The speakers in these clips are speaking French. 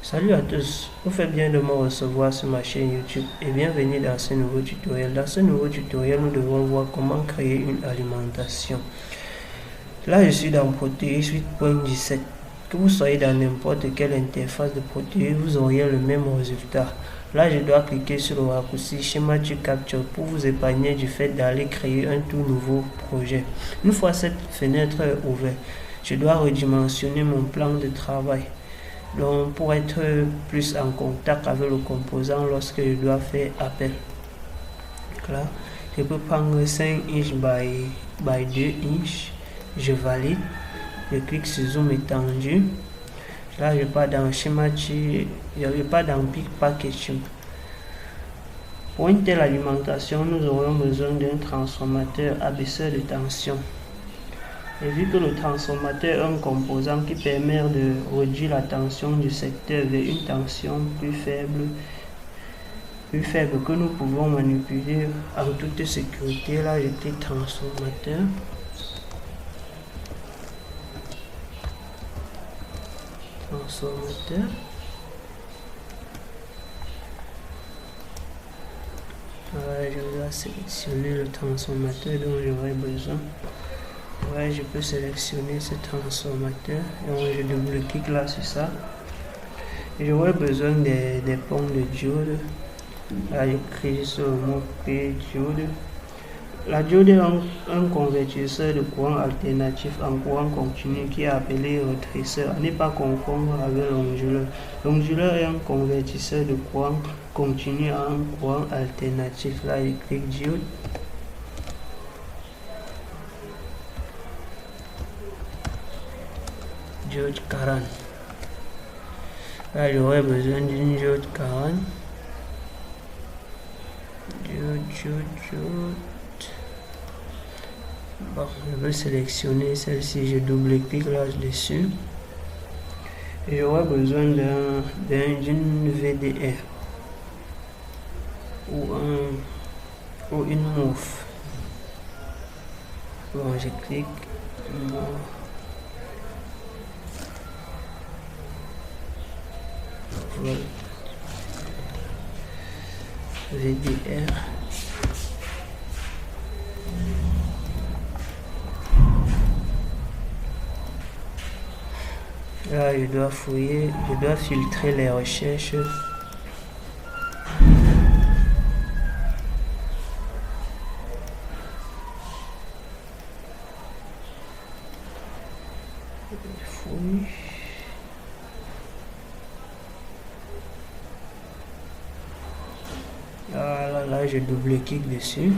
Salut à tous, vous faites bien de me recevoir sur ma chaîne YouTube et bienvenue dans ce nouveau tutoriel. Dans ce nouveau tutoriel, nous devons voir comment créer une alimentation. Là, je suis dans Proteus 8.17. Que vous soyez dans n'importe quelle interface de Proteus, vous auriez le même résultat. Là, je dois cliquer sur le raccourci Schematic Capture pour vous épargner du fait d'aller créer un tout nouveau projet. Une fois cette fenêtre ouverte, je dois redimensionner mon plan de travail. Donc, pour être plus en contact avec le composant lorsque je dois faire appel. Là, je peux prendre 5 inch by 2 inch. Je valide. Je clique sur zoom étendu. Là, je pars dans schématique. Je pars dans Pick Packaging. Pour une telle alimentation, nous aurons besoin d'un transformateur abaisseur de tension. Et vu que le transformateur est un composant qui permet de réduire la tension du secteur vers une tension plus faible que nous pouvons manipuler en toute sécurité, là je clique transformateur. Je dois sélectionner le transformateur dont j'aurai besoin. Je peux sélectionner ce transformateur. Donc je double-clique là sur ça. J'aurai besoin des ponts de diode. Là, je clique sur le mot P diode. La diode est un convertisseur de courant alternatif en courant continu qui est appelé rétréceur. À ne pas confondre avec l'onduleur. L'onduleur est un convertisseur de courant continu en courant alternatif. Là, je clique diode. Diode 40. Là, j'aurais besoin d'une diode 40. Diode. Bon, je vais sélectionner celle-ci. Je double-clique là dessus. J'aurais besoin d'une VDR ou une MOF. Bon, je clique. Voilà. VDR. Là, je dois fouiller, je dois filtrer les recherches. Fouille. Là, je double-clique dessus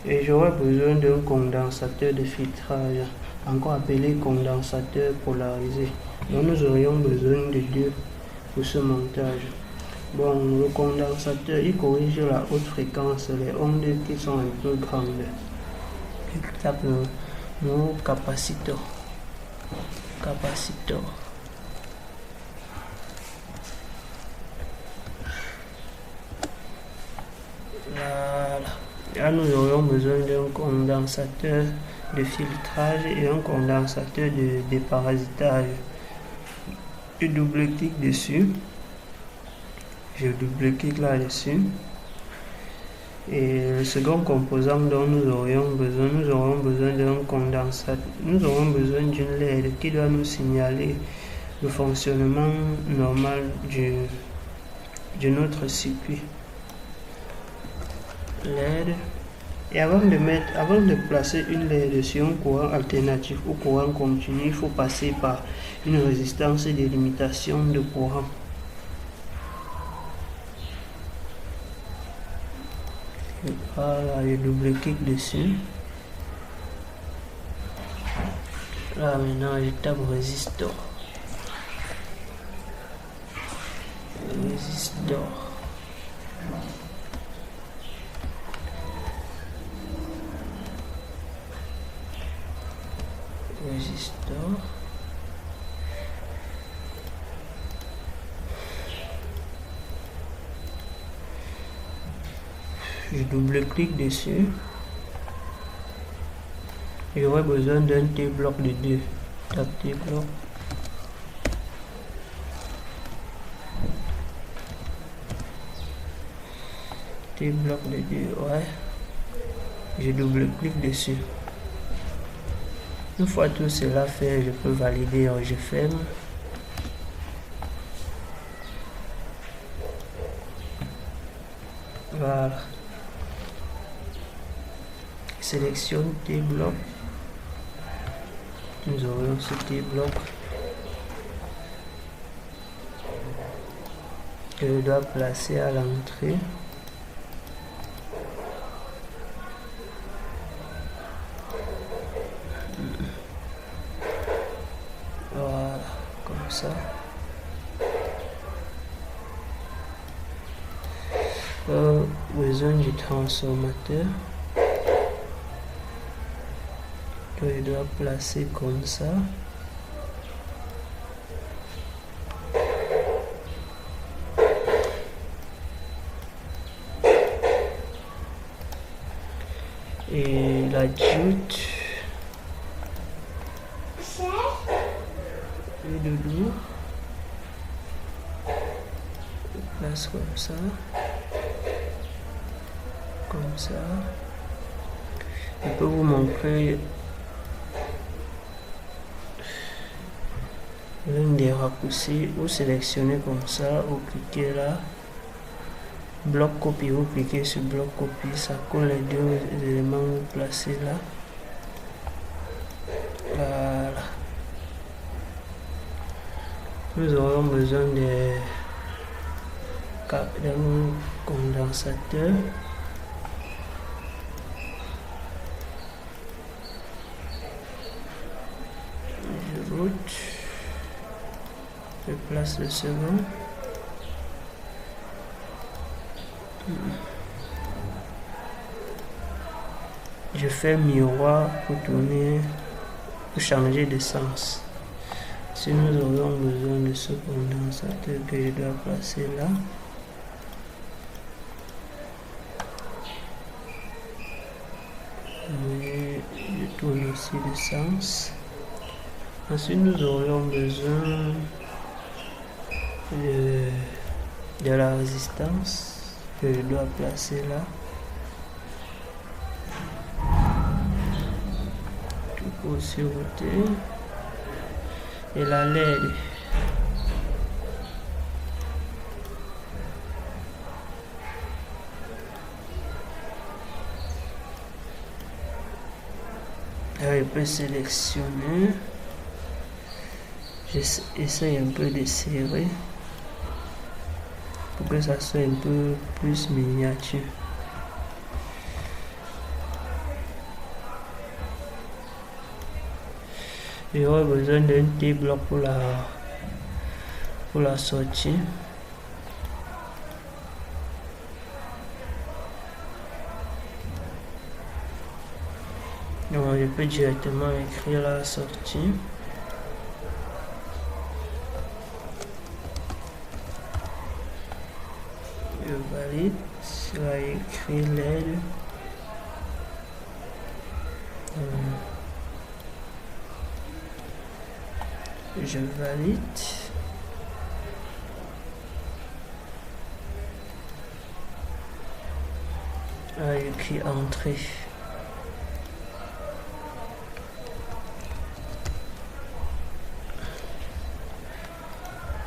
et j'aurai besoin d'un condensateur de filtrage, encore appelé condensateur polarisé. Donc nous aurions besoin de deux pour ce montage. Bon, le condensateur, il corrige la haute fréquence, les ondes qui sont un peu grandes. Je tape le mot capaciteur. Là, nous aurions besoin d'un condensateur de filtrage et un condensateur de déparasitage. Je double-clique dessus. Je double-clique là-dessus. Et le second composant dont nous aurons besoin d'un condensateur. Nous aurons besoin d'une LED qui doit nous signaler le fonctionnement normal de notre circuit. LED. Et avant de placer une LED sur un courant alternatif ou courant continu, il faut passer par une résistance de limitation de courant. Voilà, je double-clique dessus. Là maintenant, je tape résistor. Je double-clique dessus. J'aurai besoin d'un T-bloc de 2. Tape T-bloc. bloc de 2, ouais. Je double-clique dessus. Une fois tout cela fait, je peux valider, je ferme. Voilà. Sélectionne tes blocs. Nous aurons ce tes blocs que je dois placer à l'entrée. Voilà, comme ça. Besoin du transformateur que je dois placer comme ça. Et la jute et le dos, je place comme ça. Comme ça. Je peux vous montrer l'un des raccourcis. Vous sélectionnez comme ça, vous cliquez là, bloc copie, vous cliquez sur bloc copie, ça colle les deux éléments, vous placez là. Voilà. Nous aurons besoin d'un condensateur. Je place le second. Je fais miroir pour tourner, pour changer de sens. Si nous aurions besoin de ce condensateur que je dois placer là. Et je tourne aussi de sens. Ensuite, nous aurions besoin de la résistance que je dois placer là. Tout peut aussi router. Et la LED. Alors, je peux sélectionner. J'essaie un peu de serrer pour que ça soit un peu plus miniature. J'aurai besoin d'un T-bloc pour la sortie. Donc je peux directement écrire la sortie. Je valide, ça écrit LED. Je valide. Écrit entrée.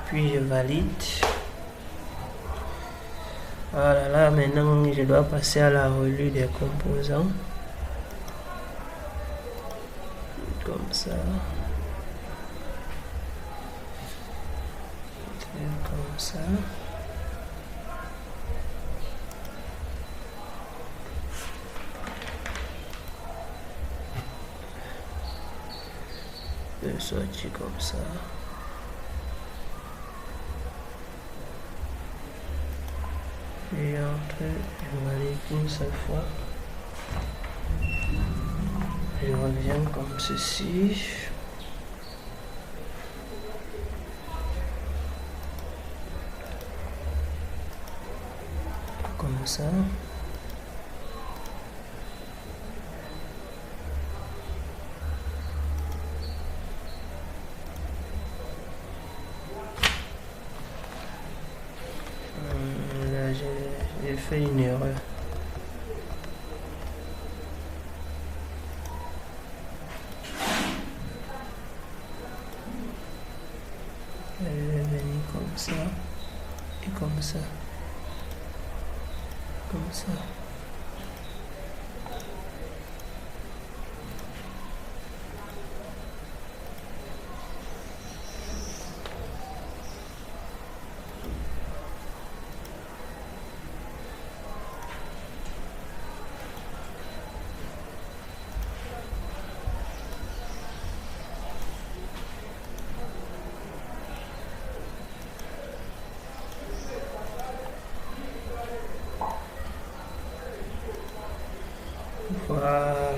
Puis je valide. Voilà, là maintenant je dois passer à la revue des composants. Comme ça. Comme ça. Je sortir comme ça. Et après, je vais aller une seule fois. Je reviens comme ceci. Comme ça. fait une erreur. Elle va venir comme ça et comme ça. Comme ça. Voilà.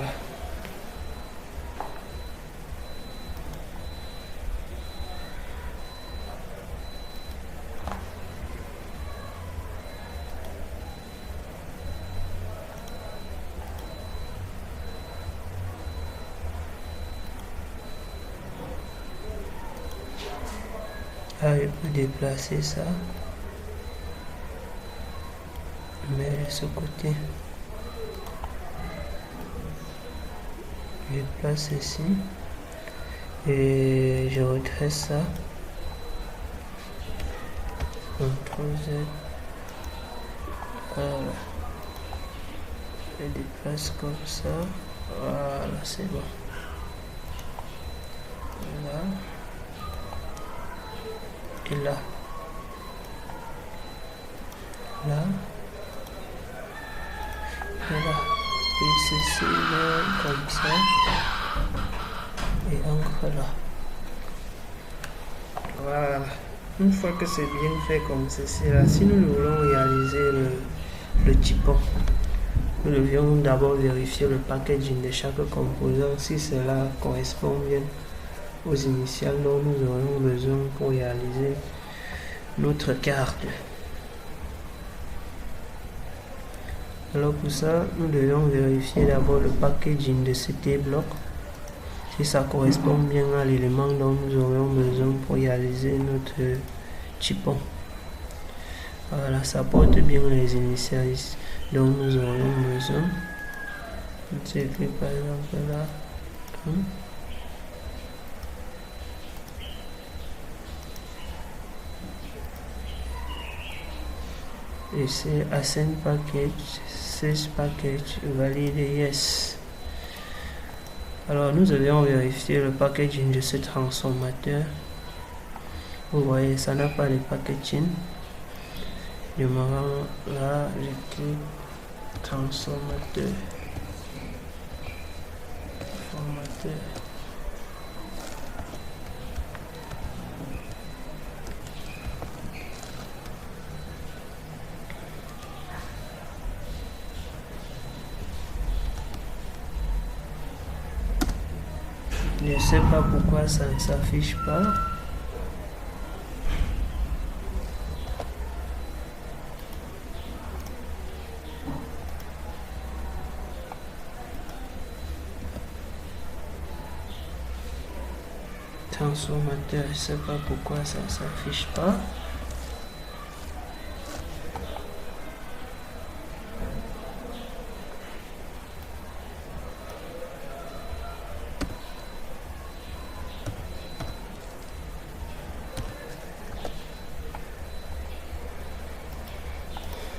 Ah, je peux déplacer ça. Mais de ce côté. Je place ici et je redresse ça. CTRL Z. Voilà. Je déplace comme ça. Voilà, c'est bon. Là. Et là. Là. Et là. Et ceci là, comme ça. Et encore là. Voilà. Une fois que c'est bien fait comme ceci là, si nous voulons réaliser le typon, nous devions d'abord vérifier le packaging de chaque composant si cela correspond bien aux initiales dont nous aurons besoin pour réaliser notre carte. Alors pour ça, nous devons vérifier d'abord le packaging de ce T-bloc, si ça correspond bien à l'élément dont nous aurons besoin pour réaliser notre typon. Voilà, ça porte bien les initiales dont nous aurons besoin. Je clique par exemple là. Et c'est Assign Package, Save Package, Valide Yes. Alors nous allons vérifier le packaging de ce transformateur. Vous voyez, ça n'a pas de packaging. Je me rends là, je clique transformateur. Je ne sais pas pourquoi ça ne s'affiche pas. Transformateur, je ne sais pas pourquoi ça ne s'affiche pas.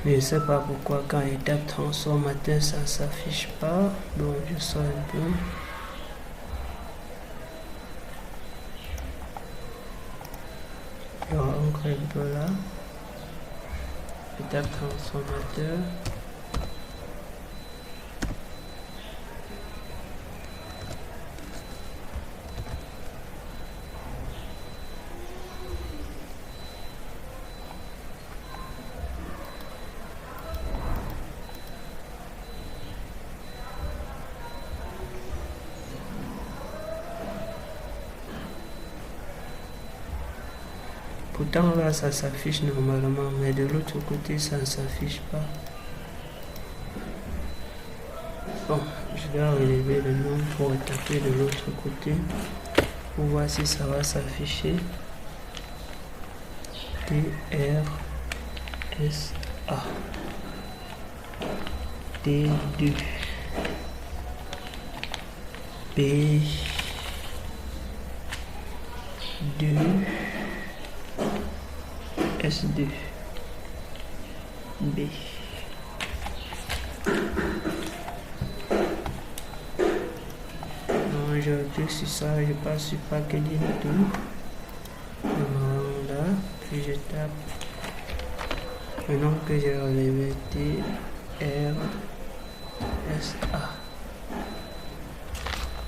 Je ne sais pas pourquoi quand il tape transformateur ça ne s'affiche pas. Donc je sors un peu. Je rentre un peu là. Je tape transformateur. Pourtant là ça s'affiche normalement, mais de l'autre côté ça ne s'affiche pas. Bon, je vais relever le nom pour taper de l'autre côté pour voir si ça va s'afficher. TRSA. T2, P2, S2, B. Non, je clique sur ça, je passe sur packaging tout. Là, puis je tape le nom que j'ai relevé, T R S A.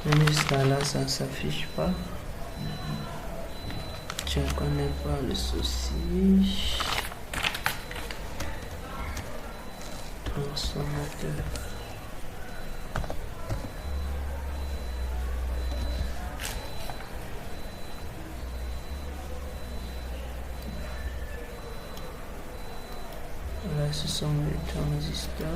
Même jusqu'à là, ça ne s'affiche pas. Je ne connais pas le souci. Transformateur. Là, ce sont les transistors.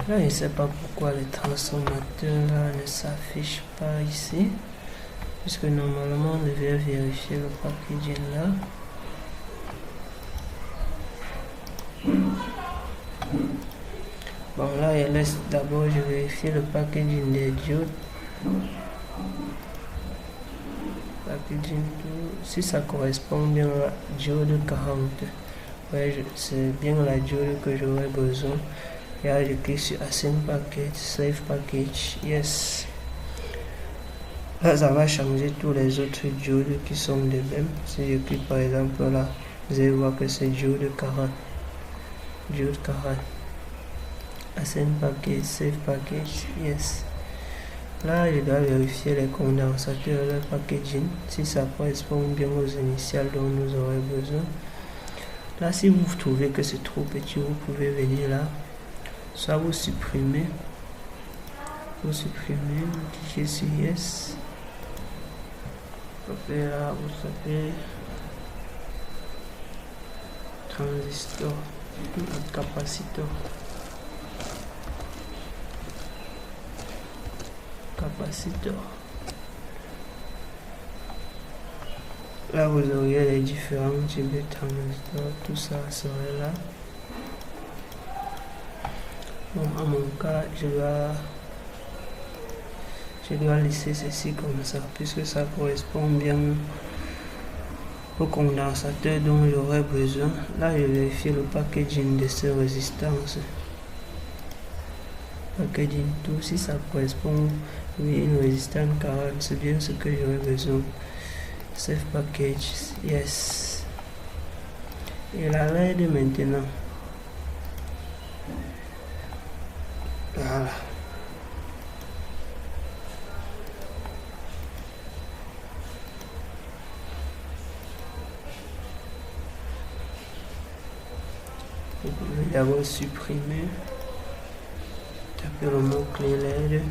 Là, je ne sais pas pourquoi les transformateurs là ne s'affichent pas ici, puisque normalement on devait vérifier le packaging là. Bon, là, je laisse d'abord, je vérifie le packaging des diodes. Packaging tout, si ça correspond bien à la diode 40. Ouais, c'est bien la diode que j'aurais besoin. Et là, je clique sur Assign Package, Save Package, Yes. Là, ça va changer tous les autres diodes qui sont les mêmes. Si je clique par exemple là, vous allez voir que c'est diode 40. Diode 40. Assign Package, Save Package, Yes. Là, je dois vérifier les condensateurs, le packaging, si ça correspond bien aux initiales dont nous aurons besoin. Là, si vous trouvez que c'est trop petit, vous pouvez venir là. Soit vous supprimez, vous cliquez sur Yes. Après là, vous tapez transistor, capacitor. Là, vous auriez les différents types de transistors, tout ça serait là. Bon, à mon cas, je dois laisser ceci comme ça, puisque ça correspond bien au condensateur dont j'aurais besoin. Là, je vérifie le packaging de ces résistances. Packaging tout, si ça correspond, oui, une résistance 40, c'est bien ce que j'aurais besoin. Save package, yes. Et la LED maintenant. Voilà. Vous pouvez d'abord supprimer. Tapez le mot-clé LED.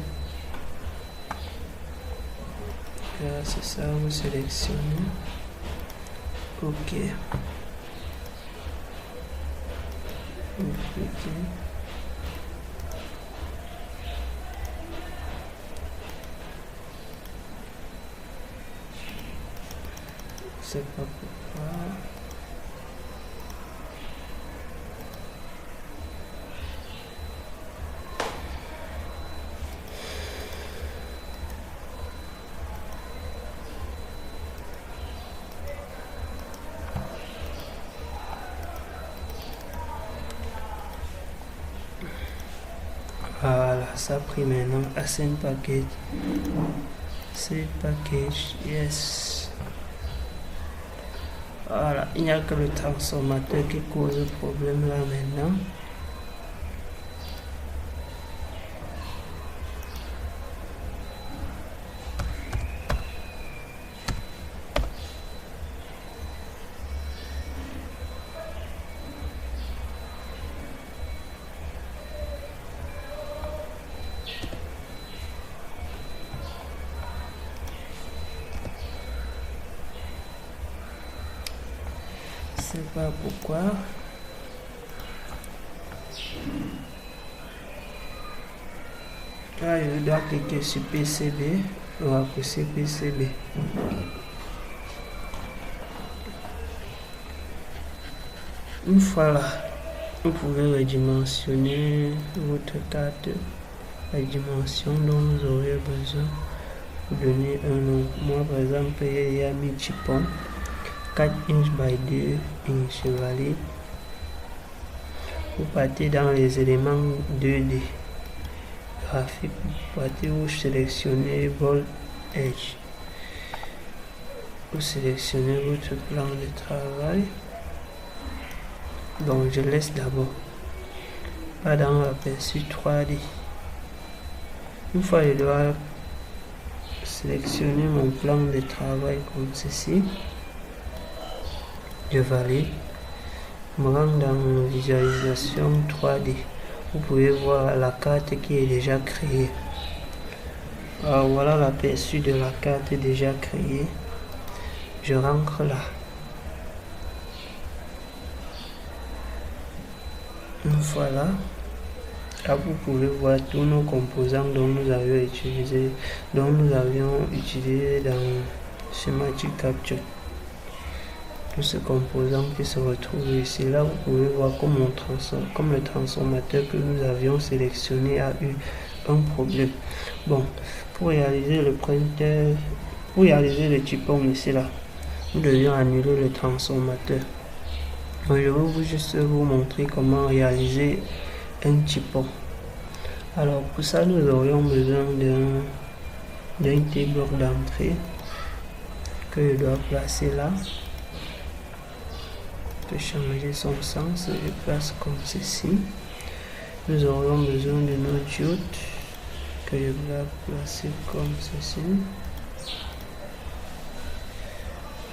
Là, c'est ça, vous sélectionnez. OK. Vous cliquez. Je sais pas pourquoi. Voilà, ça a pris maintenant. Assign package. Save package. Yes. Voilà, il n'y a que le transformateur qui cause le problème là maintenant. Je sais pas pourquoi. Là, je dois cliquer sur PCB. On va pousser PCB. Une fois là, vous pouvez redimensionner votre carte, la dimension dont vous aurez besoin. Vous donnez un nom. Moi, par exemple, il y a mis Chipon 4 inch by 2 inch valide. Vous partez dans les éléments 2D graphique. Vous partez, vous sélectionnez Bold Edge. Vous sélectionnez votre plan de travail. Donc je laisse d'abord pas dans l'aperçu 3D. Une fois je dois sélectionner mon plan de travail comme ceci, je valide, je me rends dans visualisation 3D. Vous pouvez voir la carte qui est déjà créée. Alors voilà l'aperçu de la carte déjà créée. Je rentre là. Une fois là, vous pouvez voir tous nos composants dont nous avions utilisé, dans Schematic Capture. Tous ces composants qui se retrouvent ici. Là, vous pouvez voir comme le transformateur que nous avions sélectionné a eu un problème. Bon, pour réaliser le printer, pour réaliser le Chipon ici là, nous devions annuler le transformateur. Donc, je vais juste vous montrer comment réaliser un Chipon. Alors pour ça, nous aurions besoin d'un T-bloc d'entrée que je dois placer là. Je peux changer son sens, je place comme ceci. Nous aurions besoin de nos diodes que je dois placer comme ceci.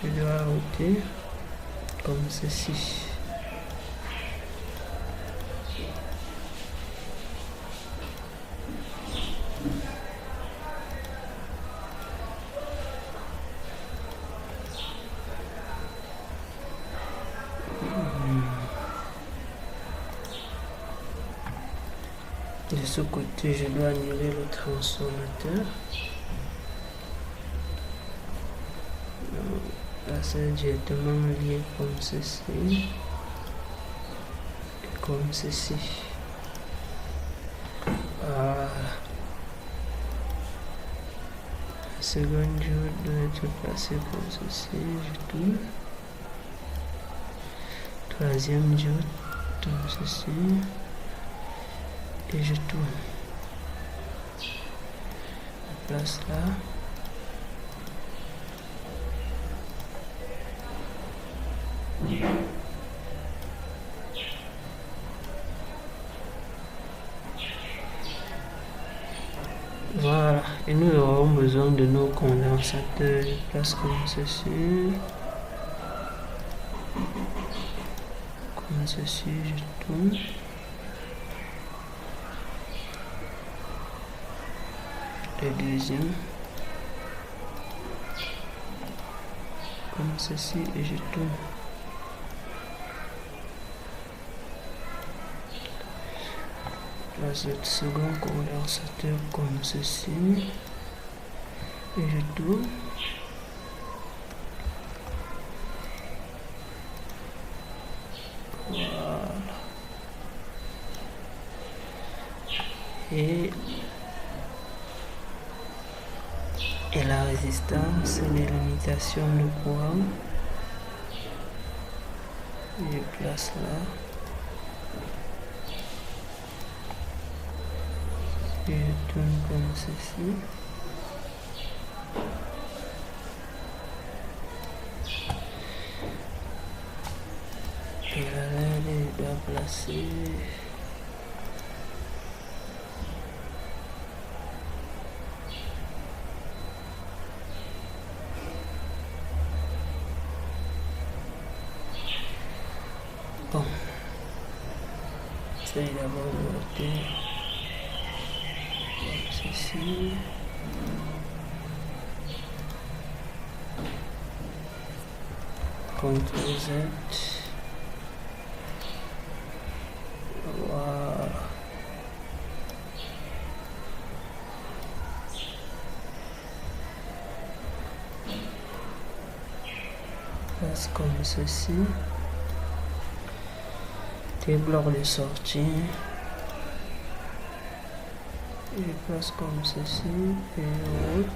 Je dois router comme ceci. De ce côté, je dois annuler le transformateur. Là, c'est directement lié comme ceci et comme ceci. Voilà. La seconde diode doit être placée comme ceci. Je tourne. Troisième diode comme ceci. Et je tourne. Je place là. Voilà, et nous aurons besoin de nos condensateurs. Je place comme ceci. Comme ceci, je tourne. Le deuxième. Comme ceci, et je tourne. Place le second condensateur comme ceci et je tourne. Voilà. Et la résistance et les limitations de courant. Je place là. Et je tourne comme ceci. Et là, je dois placer. Bon. C'est d'abord de côté. Ceci. CTRL Z. Voilà. place comme ceci. Des blocs de sortie. Je place comme ceci et autre.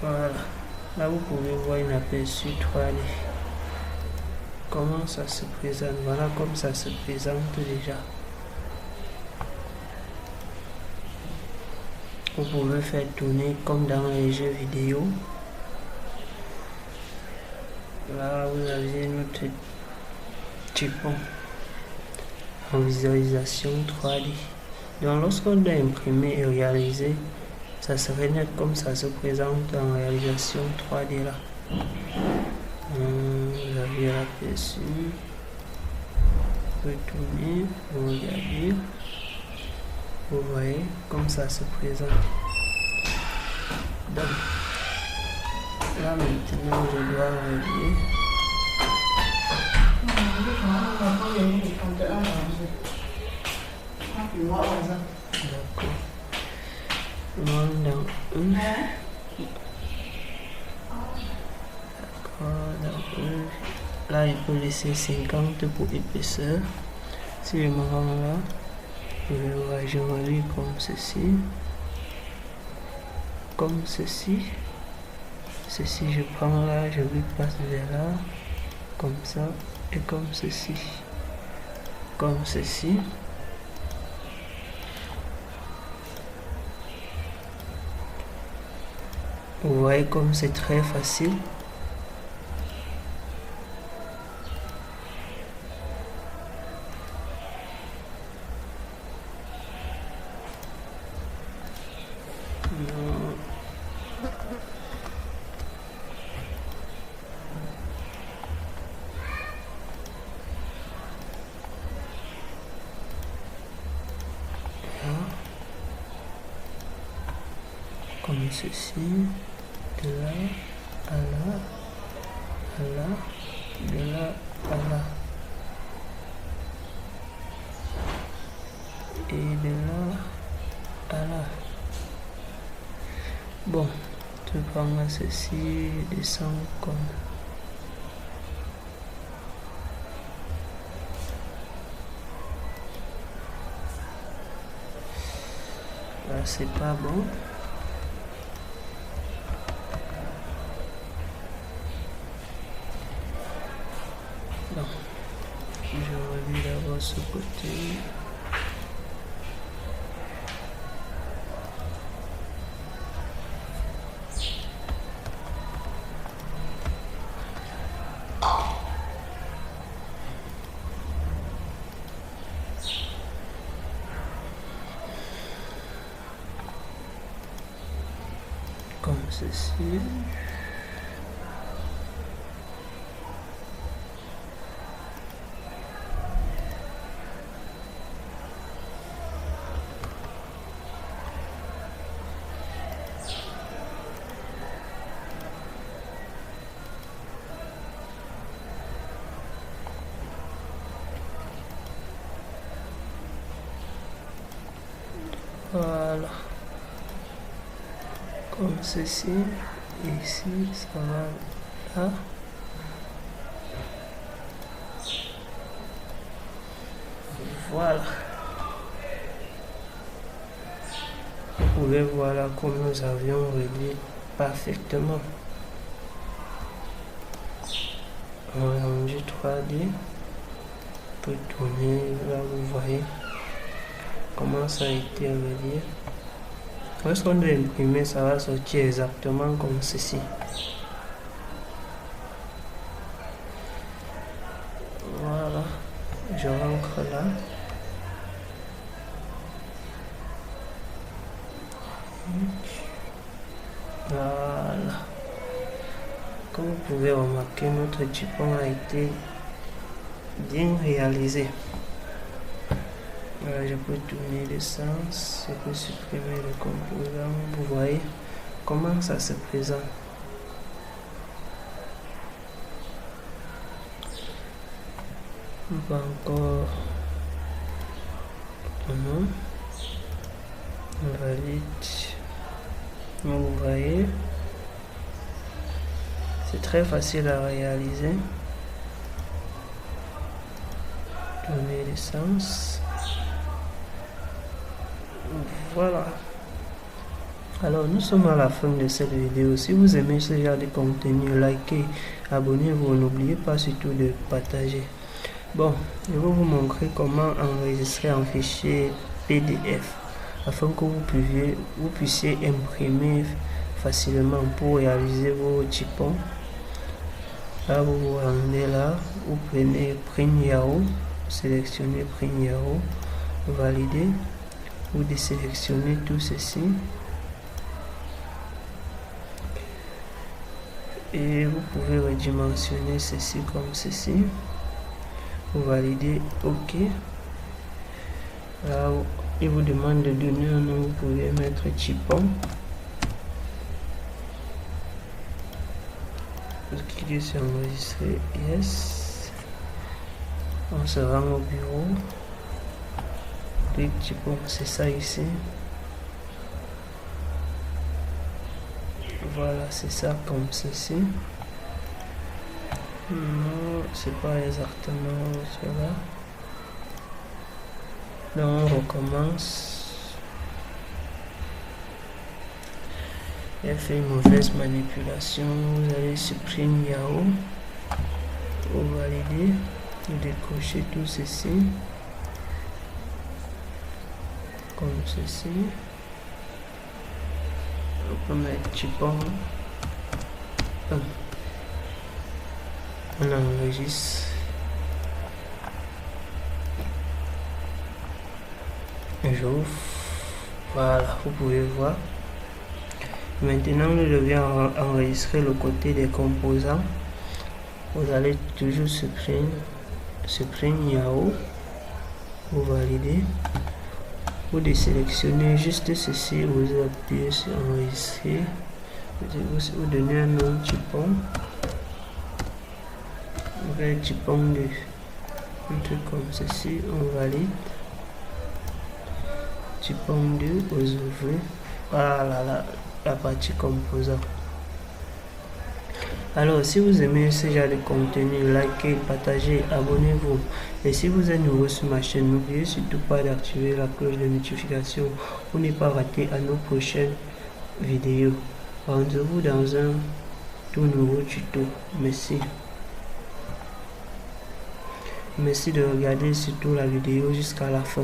Voilà, là vous pouvez voir une aperçu 3D. Comment ça se présente? Voilà comme ça se présente déjà. Vous pouvez faire tourner comme dans les jeux vidéo. Là vous avez notre typon en visualisation 3D. Donc lorsqu'on doit imprimer et réaliser, ça serait net comme ça se présente en réalisation 3D là. Vous avez l'aperçu. Vous pouvez tourner, vous regardez. Vous voyez comme ça se présente. Donc là maintenant je dois relier. D'accord. Dans un. Là il faut laisser 50 pour épaisseur. Si je me rends là, je relie comme ceci, ceci je prends là, je lui passe vers là, comme ça, et comme ceci. Vous voyez comme c'est très facile. Comme ceci, de là à là, de là à là, et de là à là. Bon, je prends ceci, je descends comme là, c'est pas bon. Non. Je relis d'abord ce côté. Comme ceci. Voilà, comme ceci, ici, ça va là. Voilà. Vous pouvez voir là comme nous avions relié parfaitement. On a rendu 3D. Pour tourner, là vous voyez comment ça a été relié. Lorsqu'on doit imprimer, ça va sortir exactement comme ceci. Voilà, je rentre là. Voilà. Comme vous pouvez remarquer, notre typon a été bien réalisé. Voilà, je peux tourner le sens, je peux supprimer le composant. Vous voyez, comment ça se présente. On va encore on valide. Vous voyez, c'est très facile à réaliser. Donner l'essence. Voilà. Alors nous sommes à la fin de cette vidéo. Si vous aimez ce genre de contenu, likez, abonnez-vous. N'oubliez pas surtout de partager. Bon, je vais vous montrer comment enregistrer un fichier PDF afin que vous puissiez imprimer facilement pour réaliser vos typons. Là, vous vous rendez là, vous prenez Print Yahoo, vous sélectionnez Print Yahoo, vous validez, vous désélectionnez tout ceci et vous pouvez redimensionner ceci comme ceci. Vous validez OK. Là, il vous demande de donner un nom, vous pouvez mettre typon. Vous cliquez sur enregistrer, yes. On se rend au bureau. Clique typon, c'est ça ici. Voilà, c'est ça comme ceci. Non, c'est pas exactement cela. Donc on recommence. Il a fait une mauvaise manipulation. Vous allez supprimer Yahoo. Vous validez. Vous décrochez tout ceci. Comme ceci. On peut mettre typon. On enregistre. J'ouvre. Voilà, vous pouvez voir. Maintenant, nous devons enregistrer le côté des composants. Vous allez toujours supprimer Yahoo. Vous validez. Vous désélectionnez juste ceci. Vous appuyez sur enregistrer. Vous donnez un nom typon. Typon 2, un truc comme ceci, on valide. Typon 2, vous ouvrez. Voilà la partie composant. Alors si vous aimez ce genre de contenu, likez, partagez, abonnez-vous. Et si vous êtes nouveau sur ma chaîne, n'oubliez surtout pas d'activer la cloche de notification pour ne pas rater à nos prochaines vidéos. Rendez-vous dans un tout nouveau tuto. Merci. Merci de regarder surtout la vidéo jusqu'à la fin.